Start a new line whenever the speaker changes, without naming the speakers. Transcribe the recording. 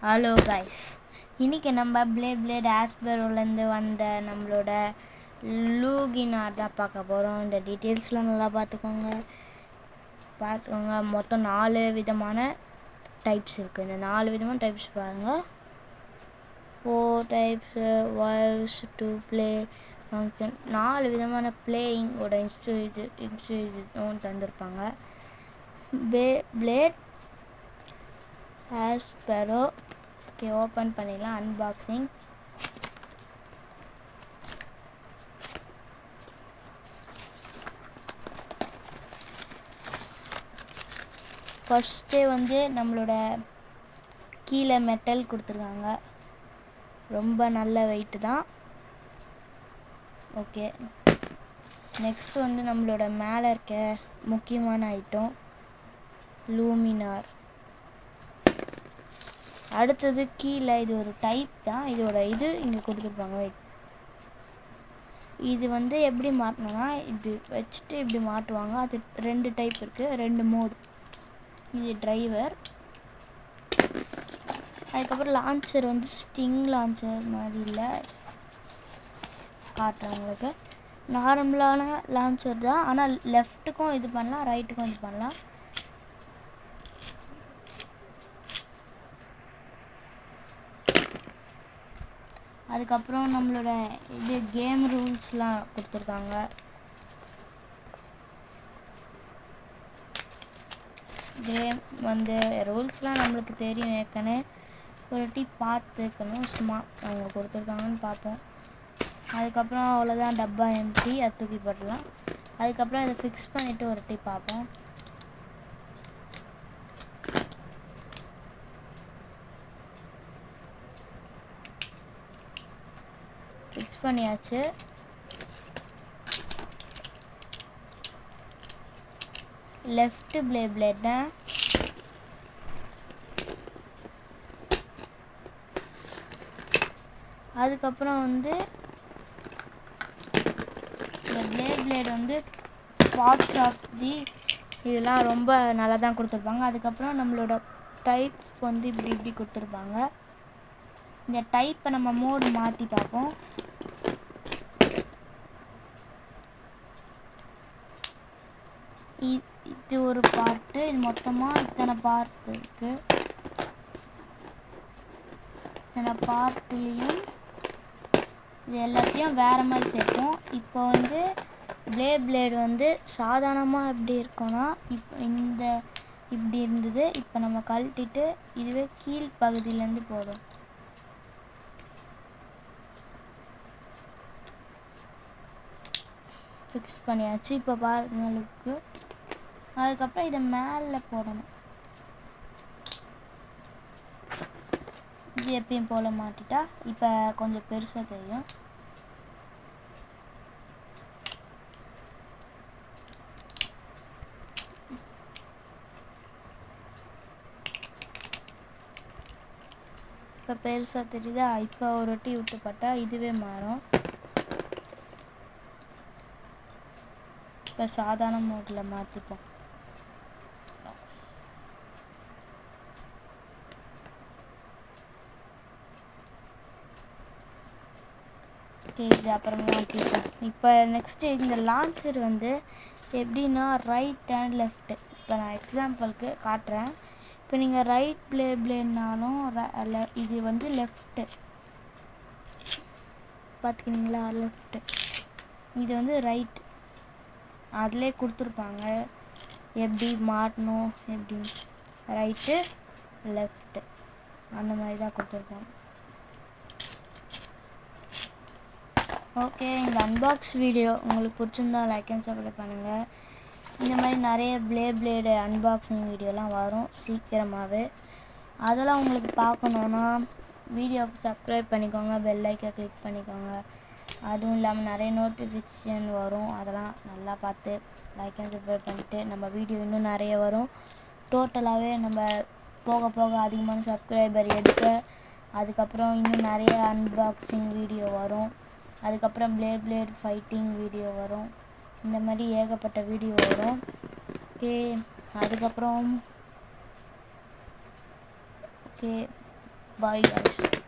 Hello guys, இன்றைக்கி நம்ம plate ஆஸ்பெரோலேருந்து வந்த நம்மளோட லூகினார் தான் பார்க்க போகிறோம். இந்த டீட்டெயில்ஸ்லாம் நல்லா பார்த்துக்கோங்க. மொத்தம் 4 விதமான டைப்ஸ் இருக்குது. இந்த 4 விதமான டைப்ஸ் பாருங்கள். 4 types voice to play function. 4 விதமான பிளேயிங்கோட இன்ஸ்ட்ரூ தந்திருப்பாங்க. பிளேட் ஆஸ்பெரோ. ஓகே, ஓப்பன் பண்ணிடலாம். அன்பாக்சிங். ஃபஸ்ட்டே நம்மளோட கீழே மெட்டல் கொடுத்துருக்காங்க. ரொம்ப நல்ல வெயிட்டு தான். ஓகே, நெக்ஸ்ட் நம்மளோட மேலே இருக்க முக்கியமான ஐட்டம் லூமினார். அடுத்தது கீழே இது ஒரு டைப் தான். இதோட இங்கே கொடுத்துருப்பாங்க. இது எப்படி மாட்டணும்னா இப்படி வச்சுட்டு இப்படி மாட்டுவாங்க. அது 2 டைப் இருக்குது, 2 மோடு. இது டிரைவர். அதுக்கப்புறம் லான்ச்சர் ஸ்டிங் லான்ச்சர் மாதிரி இல்லை, காட்டுறவங்களுக்கு நார்மலான லான்ச்சர் தான். ஆனால் லெஃப்ட்டுக்கும் இது பண்ணலாம், ரைட்டுக்கும் இது பண்ணலாம். அதுக்கப்புறம் நம்மளோட கேம் ரூல்ஸ்லாம் கொடுத்துருக்காங்க. கேம் ரூல்ஸ்லாம் நம்மளுக்கு தெரியும் ஏற்கனவே. ஒரு டிப் பார்த்துக்கணும், சும்மா அவங்க கொடுத்துருக்காங்கன்னு பார்ப்போம். அதுக்கப்புறம் அவ்வளோதான், டப்பா எம்டி, அது தூக்கி போடலாம். அதுக்கப்புறம் இதை ஃபிக்ஸ் பண்ணிவிட்டு ஒரு டிப் பார்ப்போம். ஃபிக்ஸ் பண்ணியாச்சு. லெஃப்ட் பிளேட் தான். அதுக்கப்புறம் இந்த பிளேட் பார்ட்ஸ் ஆஃப் இதெல்லாம் ரொம்ப நல்லா தான் கொடுத்துருப்பாங்க. அதுக்கப்புறம் நம்மளோட டைப் இப்படி கொடுத்துருப்பாங்க. இந்த டைப்பை நம்ம மோடு மாற்றி பார்ப்போம். இது ஒரு பார்ட்டு. இது மொத்தமாக இத்தனை பார்ட் இருக்குது. இத்தனை பார்ட்லேயும் இது எல்லாத்தையும் வேறு மாதிரி சேர்ப்போம். இப்போ பிளேடு சாதாரணமாக எப்படி இருக்கும்னா, இப்போ இப்படி இருந்தது. இப்போ நம்ம கழட்டிட்டு இதுவே கீழ் பகுதியிலேருந்து போடும். ஃபிக்ஸ் பண்ணியாச்சு. இப்போ பாருங்களுக்கு. அதுக்கப்புறம் இதை மேலே போடணும். இது எப்பயும் போல மாட்டிட்டா இப்போ கொஞ்சம் பெருசாக தெரியும். இப்போ பெருசாக தெரியுதா? இப்போ ஒரு ஒட்டி விட்டு பார்த்தா இதுவே மாறும். இப்போ சாதாரண மோடில் மாற்றிப்போம். ஓகே, இது அப்புறமா மாற்றிப்போம். இப்போ நெக்ஸ்ட்டு இந்த லான்ச்சர் எப்படின்னா ரைட் அண்ட் லெஃப்ட்டு. இப்போ நான் எக்ஸாம்பிளுக்கு காட்டுறேன். இப்போ நீங்கள் ரைட் பிளேட்னாலும் இது லெஃப்ட்டு பார்த்துக்கிங்களா? லெஃப்ட்டு. இது ரைட். அதிலே கொடுத்துருப்பாங்க எப்படி மாட்டணும், எப்படி ரைட்டு லெஃப்ட்டு அந்த மாதிரி தான் கொடுத்துருப்பாங்க. ஓகே, இந்த அன்பாக்ஸ் வீடியோ உங்களுக்கு பிடிச்சிருந்தா லைக் அண்ட் சப்ஸ்கிரைப் பண்ணுங்கள். இந்த மாதிரி நிறைய பிளேடு அன்பாக்சிங் வீடியோலாம் வரும் சீக்கிரமாகவே. அதெல்லாம் உங்களுக்கு பார்க்கணுன்னா வீடியோவுக்கு சப்ஸ்கிரைப் பண்ணிக்கோங்க, பெல் ஐக்கனை கிளிக் பண்ணிக்கோங்க. அதுவும் இல்லாமல் நிறைய நோட்டிஃபிகேஷன் வரும். அதெல்லாம் நல்லா பார்த்து லைக் அண்ட் சப்ஸ்கிரைப் பண்ணிவிட்டு நம்ம வீடியோ இன்னும் நிறைய வரும். டோட்டலாகவே நம்ம போக போக அதிகமான சப்ஸ்கிரைபர் எடுக்க, அதுக்கப்புறம் இன்னும் நிறைய அன்பாக்சிங் வீடியோ வரும். அதுக்கப்புறம் பிளேட் ஃபைட்டிங் வீடியோ வரும். இந்த மாதிரி ஏகப்பட்ட வீடியோ வரும். ஓகே, அதுக்கப்புறம் ஓகே பாய் guys.